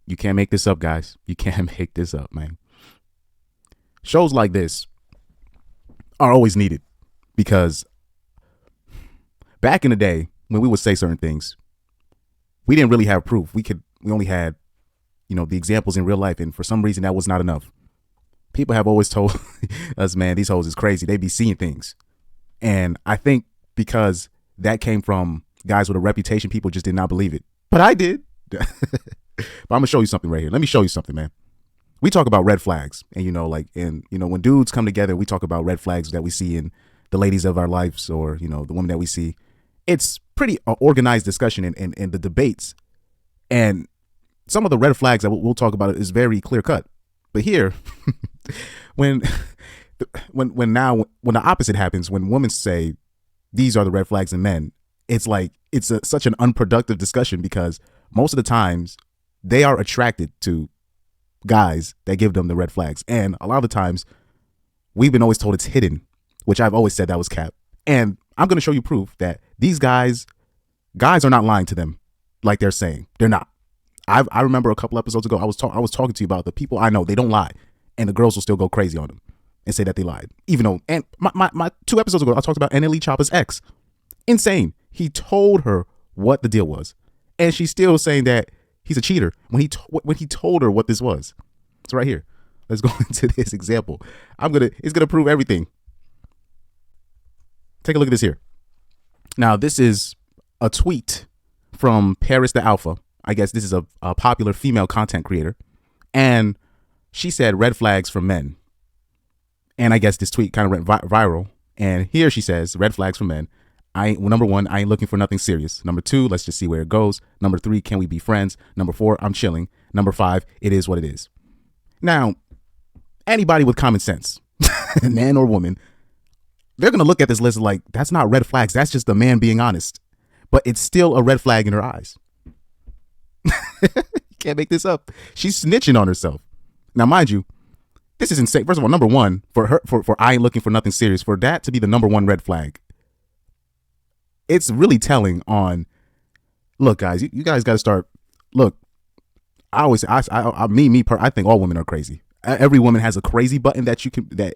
You can't make this up, guys. You can't make this up, man. Shows like this are always needed because back in the day when we would say certain things, we didn't really have proof. We only had, the examples in real life, and for some reason that was not enough. People have always told us, man, these hoes is crazy. They be seeing things. And I think because that came from guys with a reputation, people just did not believe it. But I did. But I'm gonna show you something right here. Let me show you something, man. We talk about red flags, and when dudes come together, we talk about red flags that we see in the ladies of our lives, or the women that we see. It's pretty organized discussion in the debates, and some of the red flags that we'll talk about is very clear cut. But here, when the opposite happens, when women say these are the red flags in men, it's like such an unproductive discussion because most of the times they are attracted to guys that give them the red flags, and a lot of the times we've been always told it's hidden, which I've always said that was cap. And I'm going to show you proof that these guys are not lying to them like they're saying. They're not. I remember a couple episodes ago I was talking to you about the people I know. They don't lie, and the girls will still go crazy on them and say that they lied, even though. And my 2 episodes ago I talked about NLE Choppa's ex. Insane. He told her what the deal was, and she's still saying that he's a cheater when he told her what this was. It's right here. Let's go into this example. It's gonna prove everything. Take a look at this here. Now, this is a tweet from Paris the Alpha. I guess this is a popular female content creator. And she said red flags for men. And I guess this tweet kind of went viral. And here she says, red flags for men. Number 1, I ain't looking for nothing serious. Number 2, let's just see where it goes. Number 3, can we be friends? Number 4, I'm chilling. Number 5, it is what it is. Now, anybody with common sense, man or woman, they're going to look at this list like, that's not red flags. That's just a man being honest. But it's still a red flag in her eyes. You can't make this up. She's snitching on herself. Now, mind you, this is insane. First of all, number 1, for her, for I ain't looking for nothing serious, for that to be the number 1 red flag, it's really telling on, look, guys, you guys got to start, look, I always, I think all women are crazy. Every woman has a crazy button that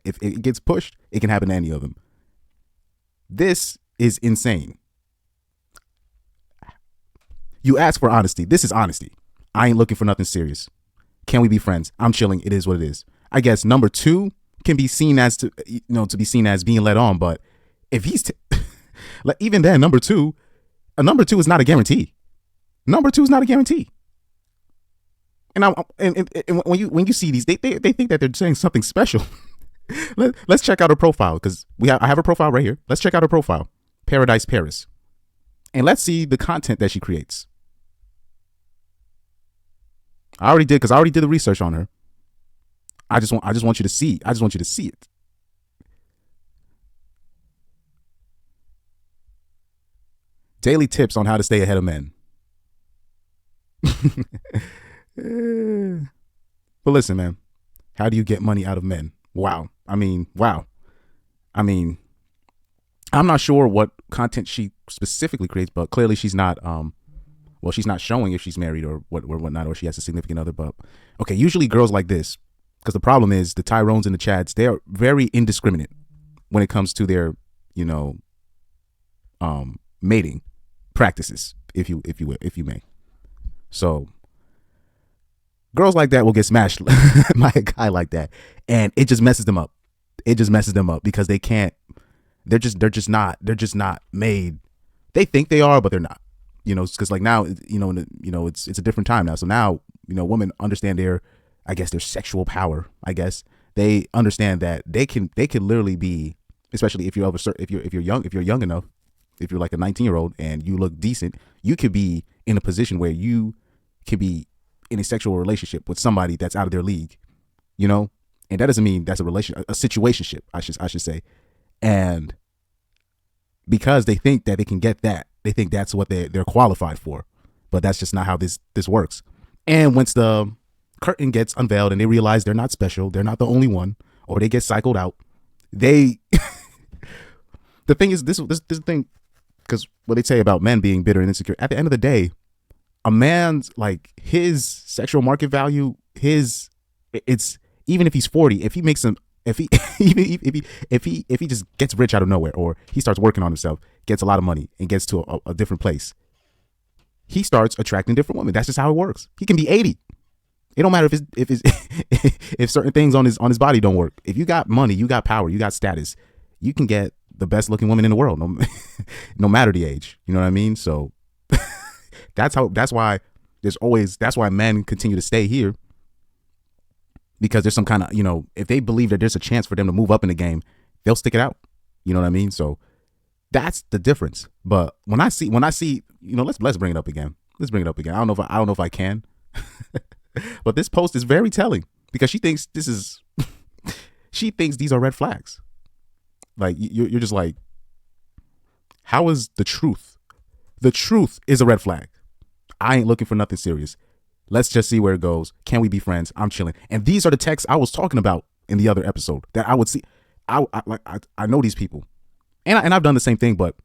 if it gets pushed, it can happen to any of them. This is insane. You ask for honesty. This is honesty. I ain't looking for nothing serious. Can we be friends? I'm chilling. It is what it is. I guess number 2 can be seen as to be seen as being led on. But if he's like, even then, number 2 is not a guarantee. Number 2 is not a guarantee. And when you see these, they think that they're saying something special. Let's check out her profile, because I have her profile right here. Let's check out her profile, Paradise Paris, and let's see the content that she creates. I already did, because I already did the research on her. I just want you to see. I just want you to see it. Daily tips on how to stay ahead of men. But listen, man, how do you get money out of men? Wow. I mean, I'm not sure what content she specifically creates, but clearly she's not, she's not showing if she's married or whatnot, or she has a significant other. But okay, usually girls like this, because the problem is the Tyrones and the Chads, they are very indiscriminate when it comes to their, mating practices, if you may. So girls like that will get smashed by a guy like that, and it just messes them up. It just messes them up because they can't. They're just not made. They think they are, but they're not. Because like now, it's a different time now. So now, women understand their sexual power. I guess they understand that they can literally be, especially if you're young enough, if you're like a 19-year-old and you look decent, you could be in a position where you can be in a sexual relationship with somebody that's out of their league, and that doesn't mean that's a situationship, I should say. And because they think that they can get that, they think that's what they're qualified for, but that's just not how this works. And once the curtain gets unveiled and they realize they're not special, they're not the only one, or they get cycled out, the thing is, this thing, because what they say about men being bitter and insecure, at the end of the day, a man's like his sexual market value, it's even if he's 40, if he makes some, if he if he just gets rich out of nowhere, or he starts working on himself, gets a lot of money, and gets to a different place, he starts attracting different women. That's just how it works. He can be 80. It don't matter if certain things on his body don't work. If you got money, you got power, you got status, you can get the best looking woman in the world, no matter the age. You know what I mean? So that's why men continue to stay here, because there's some kind of, if they believe that there's a chance for them to move up in the game, they'll stick it out. You know what I mean? So that's the difference. But when I see, let's bring it up again. Let's bring it up again. I don't know if I can. But this post is very telling, because she thinks these are red flags. Like, you're just like, how is the truth? The truth is a red flag. I ain't looking for nothing serious. Let's just see where it goes. Can we be friends? I'm chilling. And these are the texts I was talking about in the other episode that I would see. I know these people, and I've done the same thing, but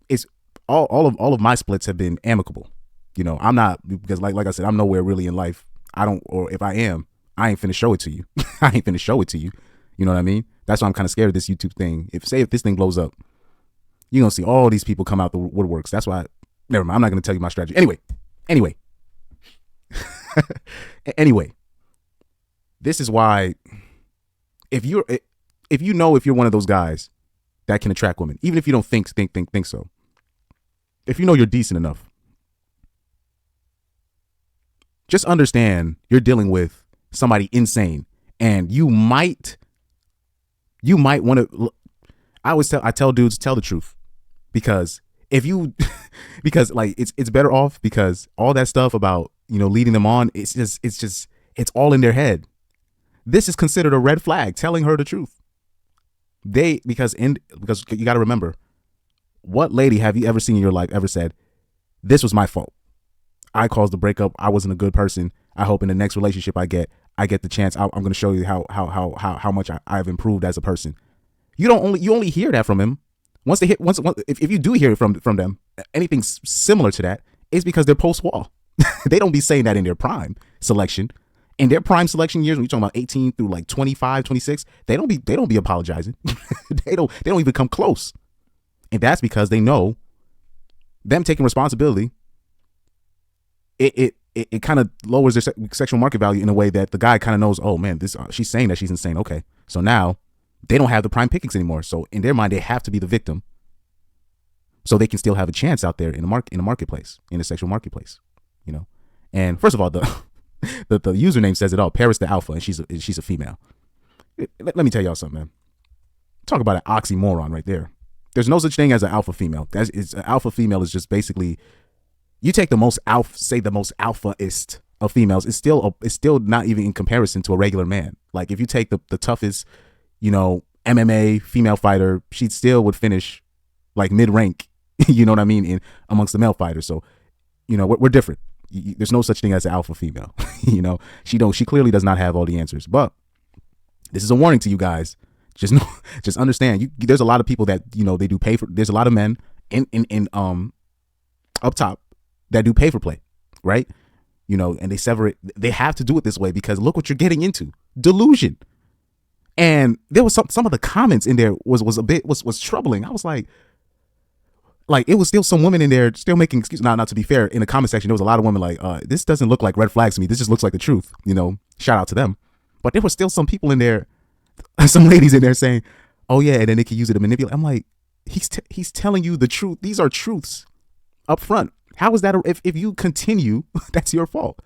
it's all of my splits have been amicable. I'm not, because like I said, I'm nowhere really in life. Or if I am, I ain't finna show it to you. I ain't finna show it to you. You know what I mean? That's why I'm kind of scared of this YouTube thing. If this thing blows up, you're going to see all these people come out the woodworks. That's why, never mind. I'm not going to tell you my strategy. Anyway, this is why if you're one of those guys that can attract women, even if you don't think so, if you're decent enough, just understand you're dealing with somebody insane, and you might want to. I tell dudes, tell the truth, because because like it's better off, because all that stuff about leading them on, it's all in their head. This is considered a red flag, telling her the truth. Because you got to remember, what lady have you ever seen in your life ever said, "This was my fault. I caused the breakup. I wasn't a good person. I hope in the next relationship I get the chance. I'm going to show you how much I've improved as a person." You only hear that from him once if you do hear it from them, anything similar to that, is because they're post-wall. They don't be saying that in their prime selection. In their prime selection years, when you're talking about 18 through like 25, 26, they don't be apologizing. They don't even come close. And that's because they know them taking responsibility, it kind of lowers their sexual market value in a way that the guy kind of knows, oh man, she's saying that she's insane. Okay. So now they don't have the prime pickings anymore. So in their mind, they have to be the victim, so they can still have a chance out there in the marketplace, in the sexual marketplace, And first of all, the username says it all. Paris the Alpha, and she's a female. Let me tell y'all something, man. Talk about an oxymoron right there. There's no such thing as an alpha female. An alpha female is just basically, you take the most alphaist of females, it's still not even in comparison to a regular man. Like, if you take the toughest, MMA female fighter, she still would finish like mid-rank, you know what I mean, in amongst the male fighters. So, we're different. There's no such thing as an alpha female. She clearly does not have all the answers. But this is a warning to you guys. Just understand. There's a lot of people that they do pay for. There's a lot of men in up top that do pay for play, right? And they sever it. They have to do it this way because look what you're getting into. Delusion. And there was some of the comments in there was troubling. I was like it was still some women in there still making excuses. Not to be fair, in the comment section there was a lot of women like, this doesn't look like red flags to me. This just looks like the truth. Shout out to them. But there were still some people in there, some ladies in there saying, oh yeah, and then they can use it to manipulate. I'm like, he's telling you the truth. These are truths up front. How is that? If you continue, that's your fault,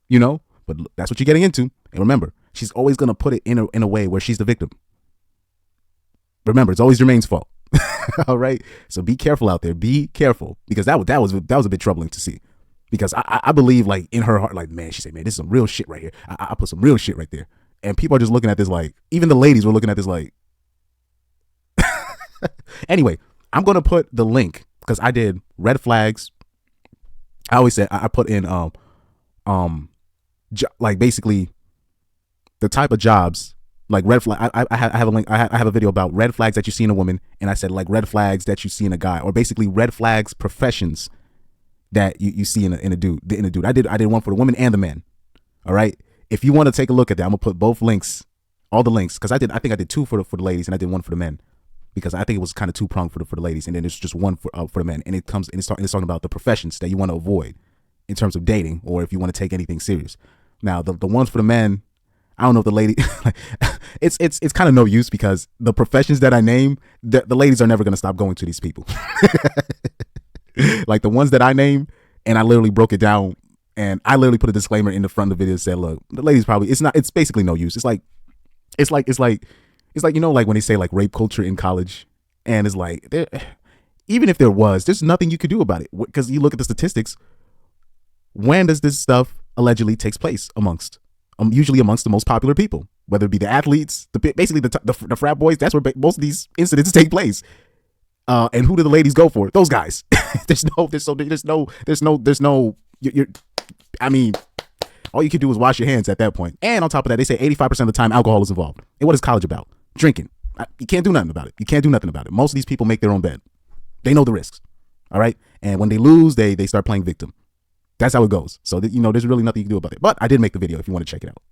but that's what you're getting into. And remember, she's always going to put it in a way where she's the victim. Remember, it's always Jermaine's fault. All right. So be careful out there. Be careful, because that was a bit troubling to see, because I believe, like, in her heart, like, man, she said, man, this is some real shit right here. I put some real shit right there. And people are just looking at this like, even the ladies were looking at this like, anyway, I'm going to put the link, because I did red flags. I always said I put in, like, basically the type of jobs, like red flag. I have a link. I have a video about red flags that you see in a woman, and I said like red flags that you see in a guy, or basically red flags professions that you see in a dude. I did one for the women and the men. All right. If you want to take a look at that, I'm gonna put both links, all the links, because I think I did two for the ladies and I did one for the men, because I think it was kind of two pronged for the ladies, and then there's just one for the men, and it's talking about the professions that you want to avoid in terms of dating, or if you want to take anything serious. Now the ones for the men, I don't know if the lady, it's kind of no use, because the professions that I name, the ladies are never gonna stop going to these people. Like the ones that I name, and I literally broke it down, and I literally put a disclaimer in the front of the video that said, look, the ladies probably, it's basically no use. It's like you know, like when they say like rape culture in college, and it's like, even if there's nothing you could do about it, because you look at the statistics. When does this stuff allegedly takes place amongst usually amongst the most popular people, whether it be the athletes, basically the frat boys? That's where most of these incidents take place. And who do the ladies go for? Those guys. I mean, all you can do is wash your hands at that point. And on top of that, they say 85% of the time alcohol is involved. And what is college about? Drinking. You can't do nothing about it. You can't do nothing about it. Most of these people make their own bed. They know the risks. All right. And when they lose, they start playing victim. That's how it goes. So, there's really nothing you can do about it. But I did make the video if you want to check it out.